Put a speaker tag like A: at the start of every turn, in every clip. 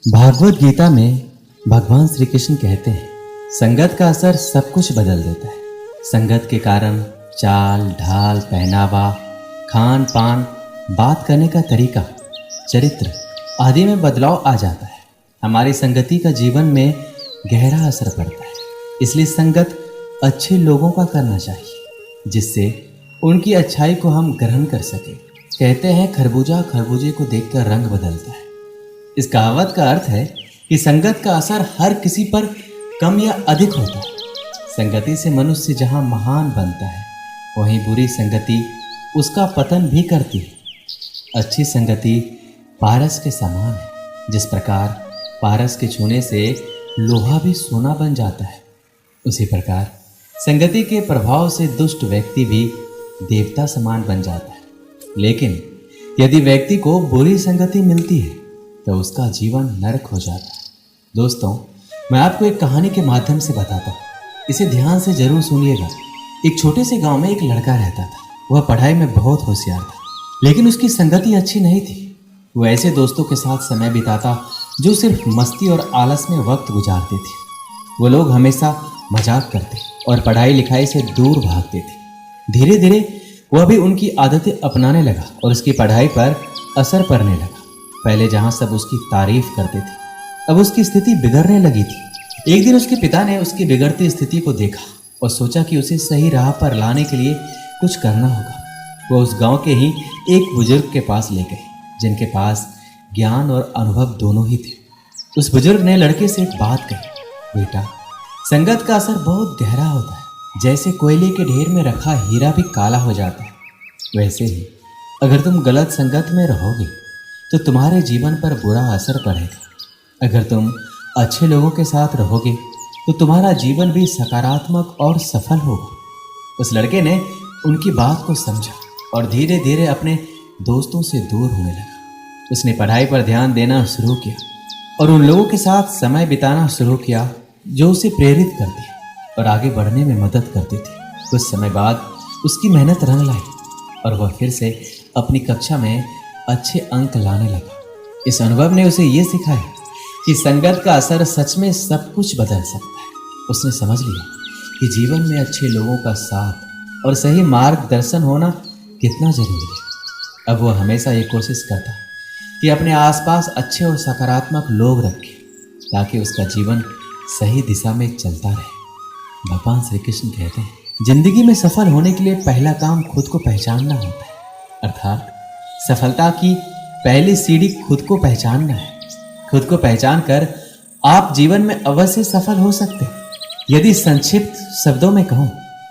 A: भागवत गीता में भगवान श्री कृष्ण कहते हैं, संगत का असर सब कुछ बदल देता है। संगत के कारण चाल ढाल, पहनावा, खान पान, बात करने का तरीका, चरित्र आदि में बदलाव आ जाता है। हमारी संगति का जीवन में गहरा असर पड़ता है। इसलिए संगत अच्छे लोगों का करना चाहिए, जिससे उनकी अच्छाई को हम ग्रहण कर सके। कहते हैं खरबूजा खरबूजे को देखकर रंग बदलता है। इस कहावत का अर्थ है कि संगत का असर हर किसी पर कम या अधिक होता है। संगति से मनुष्य जहाँ महान बनता है, वहीं बुरी संगति उसका पतन भी करती है। अच्छी संगति पारस के समान है। जिस प्रकार पारस के छूने से लोहा भी सोना बन जाता है, उसी प्रकार संगति के प्रभाव से दुष्ट व्यक्ति भी देवता समान बन जाता है। लेकिन यदि व्यक्ति को बुरी संगति मिलती है तो उसका जीवन नरक हो जाता है। दोस्तों, मैं आपको एक कहानी के माध्यम से बताता हूँ, इसे ध्यान से जरूर सुनिएगा। एक छोटे से गांव में एक लड़का रहता था। वह पढ़ाई में बहुत होशियार था, लेकिन उसकी संगति अच्छी नहीं थी। वह ऐसे दोस्तों के साथ समय बिताता जो सिर्फ मस्ती और आलस में वक्त गुजारते थे। वो लोग हमेशा मजाक करते और पढ़ाई लिखाई से दूर भागते थे। धीरे धीरे वह भी उनकी आदतें अपनाने लगा और उसकी पढ़ाई पर असर पड़ने लगा। पहले जहां सब उसकी तारीफ करते थे, अब उसकी स्थिति बिगड़ने लगी थी। एक दिन उसके पिता ने उसकी बिगड़ती स्थिति को देखा और सोचा कि उसे सही राह पर लाने के लिए कुछ करना होगा। वो उस गांव के ही एक बुजुर्ग के पास ले गए, जिनके पास ज्ञान और अनुभव दोनों ही थे। उस बुजुर्ग ने लड़के से एक बात कही, बेटा, संगत का असर बहुत गहरा होता है। जैसे कोयले के ढेर में रखा हीरा भी काला हो जाता है, वैसे ही अगर तुम गलत संगत में रहोगे तो तुम्हारे जीवन पर बुरा असर पड़ेगा। अगर तुम अच्छे लोगों के साथ रहोगे तो तुम्हारा जीवन भी सकारात्मक और सफल होगा। उस लड़के ने उनकी बात को समझा और धीरे धीरे अपने दोस्तों से दूर होने लगा। उसने पढ़ाई पर ध्यान देना शुरू किया और उन लोगों के साथ समय बिताना शुरू किया जो उसे प्रेरित करते और आगे बढ़ने में मदद करते थे। कुछ समय बाद उसकी मेहनत रंग लाई और वह फिर से अपनी कक्षा में अच्छे अंक लाने लगा। इस अनुभव ने उसे ये सिखाया कि संगत का असर सच में सब कुछ बदल सकता है। उसने समझ लिया कि जीवन में अच्छे लोगों का साथ और सही मार्गदर्शन होना कितना जरूरी है। अब वह हमेशा ये कोशिश करता कि अपने आसपास अच्छे और सकारात्मक लोग रखे, ताकि उसका जीवन सही दिशा में चलता रहे। भगवान श्री कृष्ण कहते हैं, जिंदगी में सफल होने के लिए पहला काम खुद को पहचानना होता है। अर्थात सफलता की पहली सीढ़ी खुद को पहचानना है। खुद को पहचान कर आप जीवन में अवश्य सफल हो सकते हैं। यदि संक्षिप्त शब्दों में कहूं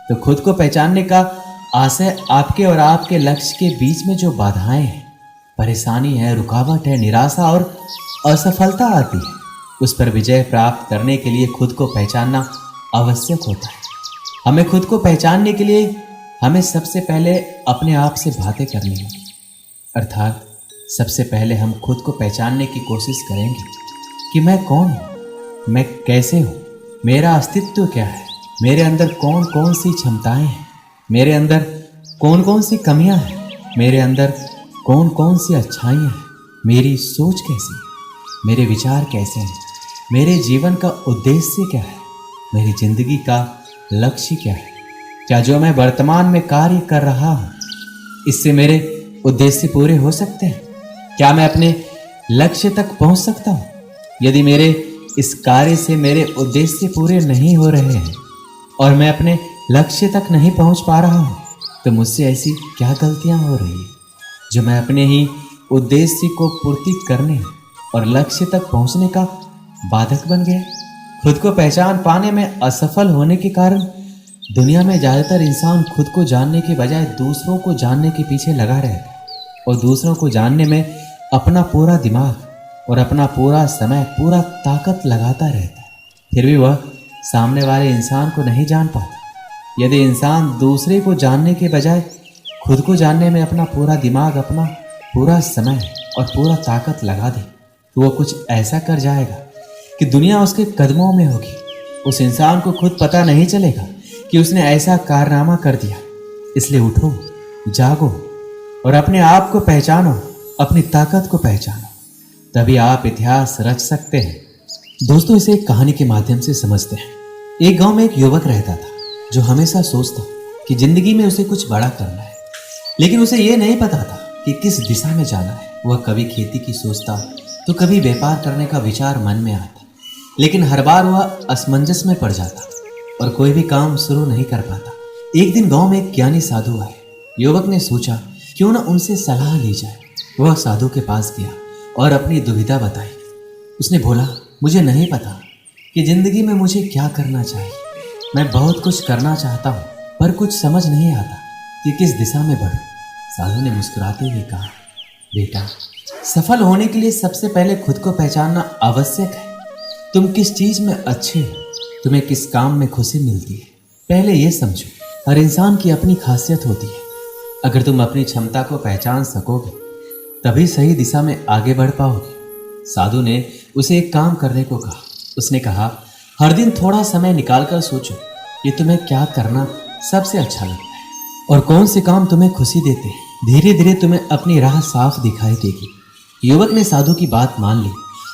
A: तो खुद को पहचानने का आशय आपके और आपके लक्ष्य के बीच में जो बाधाएं हैं, परेशानी है, रुकावट है, निराशा और असफलता आती है, उस पर विजय प्राप्त करने के लिए खुद को पहचानना आवश्यक होता है। हमें खुद को पहचानने के लिए हमें सबसे पहले अपने आप से बातें करनी होगी। अर्थात सबसे पहले हम खुद को पहचानने की कोशिश करेंगे कि मैं कौन हूँ, मैं कैसे हूँ, मेरा अस्तित्व क्या है, मेरे अंदर कौन कौन सी क्षमताएं हैं, मेरे अंदर कौन कौन सी कमियां हैं, मेरे अंदर कौन कौन सी अच्छाइयाँ हैं, मेरी सोच कैसी है, मेरे विचार कैसे हैं, मेरे जीवन का उद्देश्य क्या है, मेरी जिंदगी का लक्ष्य क्या है, क्या जो मैं वर्तमान में कार्य कर रहा हूँ इससे मेरे उद्देश्य पूरे हो सकते हैं, क्या मैं अपने लक्ष्य तक पहुंच सकता हूं। यदि मेरे इस कार्य से मेरे उद्देश्य पूरे नहीं हो रहे हैं और मैं अपने लक्ष्य तक नहीं पहुंच पा रहा हूं, तो मुझसे ऐसी क्या गलतियां हो रही हैं जो मैं अपने ही उद्देश्य को पूर्ति करने और लक्ष्य तक पहुंचने का बाधक बन गया। खुद को पहचान पाने में असफल होने के कारण दुनिया में ज़्यादातर इंसान खुद को जानने के बजाय दूसरों को जानने के पीछे लगा रहता है और दूसरों को जानने में अपना पूरा दिमाग और अपना पूरा समय, पूरा ताकत लगाता रहता है। फिर भी वह सामने वाले इंसान को नहीं जान पाता। यदि इंसान दूसरे को जानने के बजाय खुद को जानने में अपना पूरा दिमाग, अपना पूरा समय और पूरा ताकत लगा दे, तो वह कुछ ऐसा कर जाएगा कि दुनिया उसके कदमों में होगी। उस इंसान को खुद पता नहीं चलेगा कि उसने ऐसा कारनामा कर दिया। इसलिए उठो, जागो और अपने आप को पहचानो, अपनी ताकत को पहचानो। तभी आप इतिहास रच सकते हैं। दोस्तों, इसे एक कहानी के माध्यम से समझते हैं। एक गांव में एक युवक रहता था जो हमेशा सोचता कि जिंदगी में उसे कुछ बड़ा करना है, लेकिन उसे यह नहीं पता था कि किस दिशा में जाना है। वह कभी खेती की सोचता तो कभी व्यापार करने का विचार मन में आता, लेकिन हर बार वह असमंजस में पड़ जाता और कोई भी काम शुरू नहीं कर पाता। एक दिन गांव में एक ज्ञानी साधु आए। युवक ने सोचा क्यों न उनसे सलाह ली जाए। वह साधु के पास गया और अपनी दुविधा बताई। उसने बोला, मुझे नहीं पता कि जिंदगी में मुझे क्या करना चाहिए। मैं बहुत कुछ करना चाहता हूँ, पर कुछ समझ नहीं आता कि किस दिशा में बढ़ूं। साधु ने मुस्कुराते हुए कहा, बेटा, सफल होने के लिए सबसे पहले खुद को पहचानना आवश्यक है। तुम किस चीज में अच्छे हो, तुम्हें किस काम में खुशी मिलती है, पहले ये समझो। हर इंसान की अपनी खासियत होती है। अगर तुम अपनी क्षमता को पहचान सकोगे तभी सही दिशा में आगे बढ़ पाओगे। साधु ने उसे एक काम करने को कहा। उसने कहा, हर दिन थोड़ा समय निकालकर सोचो कि तुम्हें क्या करना सबसे अच्छा लगता है और कौन से काम तुम्हें खुशी देते हैं। धीरे धीरे तुम्हें अपनी राह साफ दिखाई देगी। युवक ने साधु की बात मान ली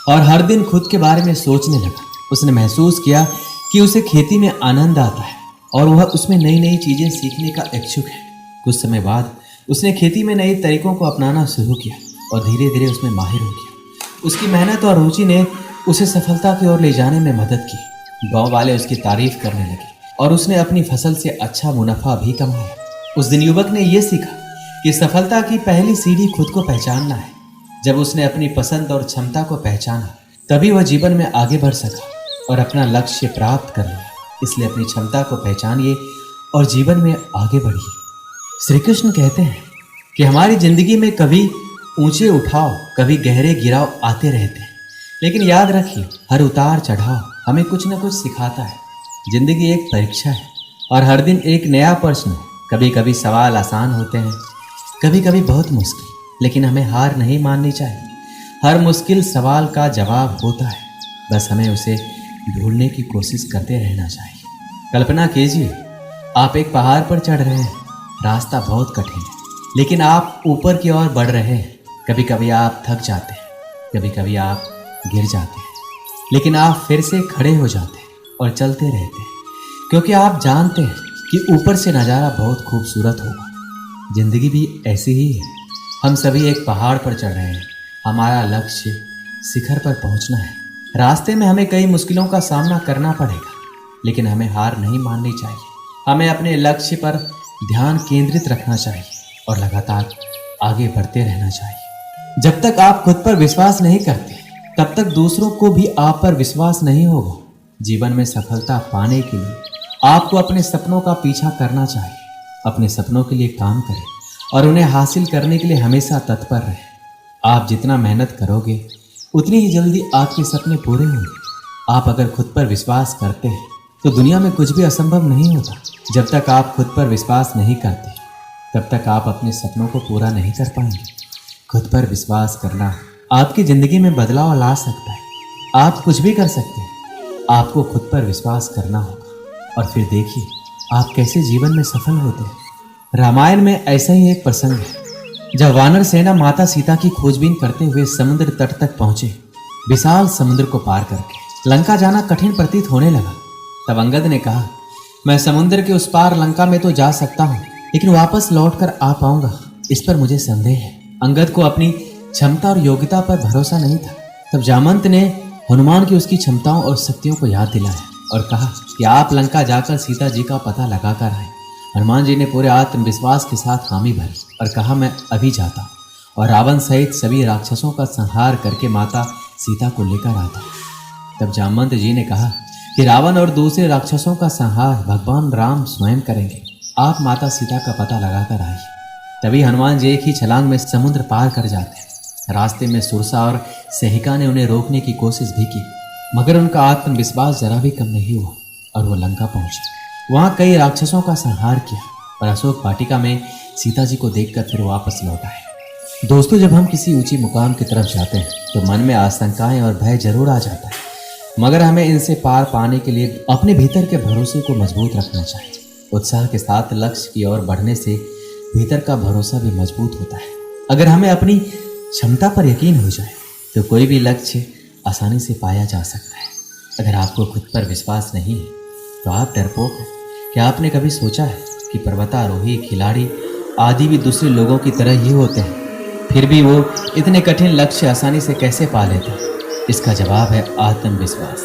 A: और हर दिन खुद के बारे में सोचने लगा। उसने महसूस किया कि उसे खेती में आनंद आता है और वह उसमें नई नई चीजें सीखने का इच्छुक है। कुछ समय बाद उसने खेती में नए तरीकों को अपनाना शुरू किया और धीरे धीरे उसमें माहिर हो गया। उसकी मेहनत और रुचि ने उसे सफलता की ओर ले जाने में मदद की। गांव वाले उसकी तारीफ करने लगे और उसने अपनी फसल से अच्छा मुनाफा भी कमाया। उस दिन युवक ने यह सीखा कि सफलता की पहली सीढ़ी खुद को पहचानना है। जब उसने अपनी पसंद और क्षमता को पहचाना तभी वह जीवन में आगे बढ़ सका और अपना लक्ष्य प्राप्त कर लिया। इसलिए अपनी क्षमता को पहचानिए और जीवन में आगे बढ़िए। श्री कृष्ण कहते हैं कि हमारी जिंदगी में कभी ऊंचे उठाव, कभी गहरे गिराव आते रहते हैं, लेकिन याद रखिए, हर उतार चढ़ाव हमें कुछ न कुछ सिखाता है। जिंदगी एक परीक्षा है और हर दिन एक नया प्रश्न है। कभी कभी सवाल आसान होते हैं, कभी कभी बहुत मुश्किल, लेकिन हमें हार नहीं माननी चाहिए। हर मुश्किल सवाल का जवाब होता है, बस हमें उसे ढूंढने की कोशिश करते रहना चाहिए। कल्पना कीजिए, आप एक पहाड़ पर चढ़ रहे हैं। रास्ता बहुत कठिन है, लेकिन आप ऊपर की ओर बढ़ रहे हैं। कभी कभी आप थक जाते हैं, कभी कभी आप गिर जाते हैं, लेकिन आप फिर से खड़े हो जाते हैं और चलते रहते हैं, क्योंकि आप जानते हैं कि ऊपर से नज़ारा बहुत खूबसूरत होगा। जिंदगी भी ऐसी ही है। हम सभी एक पहाड़ पर चढ़ रहे हैं। हमारा लक्ष्य शिखर पर पहुंचना है। रास्ते में हमें कई मुश्किलों का सामना करना पड़ेगा, लेकिन हमें हार नहीं माननी चाहिए। हमें अपने लक्ष्य पर ध्यान केंद्रित रखना चाहिए और लगातार आगे बढ़ते रहना चाहिए। जब तक आप खुद पर विश्वास नहीं करते, तब तक दूसरों को भी आप पर विश्वास नहीं होगा। जीवन में सफलता पाने के लिए आपको अपने सपनों का पीछा करना चाहिए। अपने सपनों के लिए काम करें और उन्हें हासिल करने के लिए हमेशा तत्पर रहें। आप जितना मेहनत करोगे उतनी ही जल्दी आपके सपने पूरे होंगे। आप अगर खुद पर विश्वास करते हैं तो दुनिया में कुछ भी असंभव नहीं होता। जब तक आप खुद पर विश्वास नहीं करते, तब तक आप अपने सपनों को पूरा नहीं कर पाएंगे। खुद पर विश्वास करना आपकी जिंदगी में बदलाव ला सकता है। आप कुछ भी कर सकते हैं। आपको खुद पर विश्वास करना होगा और फिर देखिए आप कैसे जीवन में सफल होते हैं। रामायण में ऐसा ही एक प्रसंग है, जब वानर सेना माता सीता की खोजबीन करते हुए समुद्र तट तक पहुंचे। विशाल समुद्र को पार करके लंका जाना कठिन प्रतीत होने लगा। तब अंगद ने कहा, मैं समुद्र के उस पार लंका में तो जा सकता हूँ, लेकिन वापस लौटकर आ पाऊंगा, इस पर मुझे संदेह है। अंगद को अपनी क्षमता और योग्यता पर भरोसा नहीं था। तब जामवंत ने हनुमान की उसकी क्षमताओं और शक्तियों को याद दिलाया और कहा कि आप लंका जाकर सीता जी का पता लगाकर आए। हनुमान जी ने पूरे आत्मविश्वास के साथ हामी भरी और कहा, मैं अभी जाता हूँ और रावण सहित सभी राक्षसों का संहार करके माता सीता को लेकर आता। तब जामवंत जी ने कहा कि रावण और दूसरे राक्षसों का संहार भगवान राम स्वयं करेंगे। आप माता सीता का पता लगाकर आइए। तभी हनुमान जी एक ही छलांग में समुद्र पार कर जाते हैं। रास्ते में सुरसा और सहिका ने उन्हें रोकने की कोशिश भी की, मगर उनका आत्मविश्वास जरा भी कम नहीं हुआ और वो लंका पहुंचे। वहां कई राक्षसों का संहार किया और अशोक वाटिका में सीता जी को देखकर फिर वापस लौट आए। दोस्तों, जब हम किसी ऊंची मुकाम की तरफ जाते हैं तो मन में आशंकाएं और भय जरूर आ जाता है, मगर हमें इनसे पार पाने के लिए अपने भीतर के भरोसे को मजबूत रखना चाहिए। उत्साह के साथ लक्ष्य की ओर बढ़ने से भीतर का भरोसा भी मजबूत होता है। अगर हमें अपनी क्षमता पर यकीन हो जाए तो कोई भी लक्ष्य आसानी से पाया जा सकता है। अगर आपको खुद पर विश्वास नहीं है तो आप डरपोक हैं। क्या आपने कभी सोचा है कि पर्वतारोही, खिलाड़ी आदि भी दूसरे लोगों की तरह ही होते हैं, फिर भी वो इतने कठिन लक्ष्य आसानी से कैसे पा लेते हैं? इसका जवाब है आत्मविश्वास।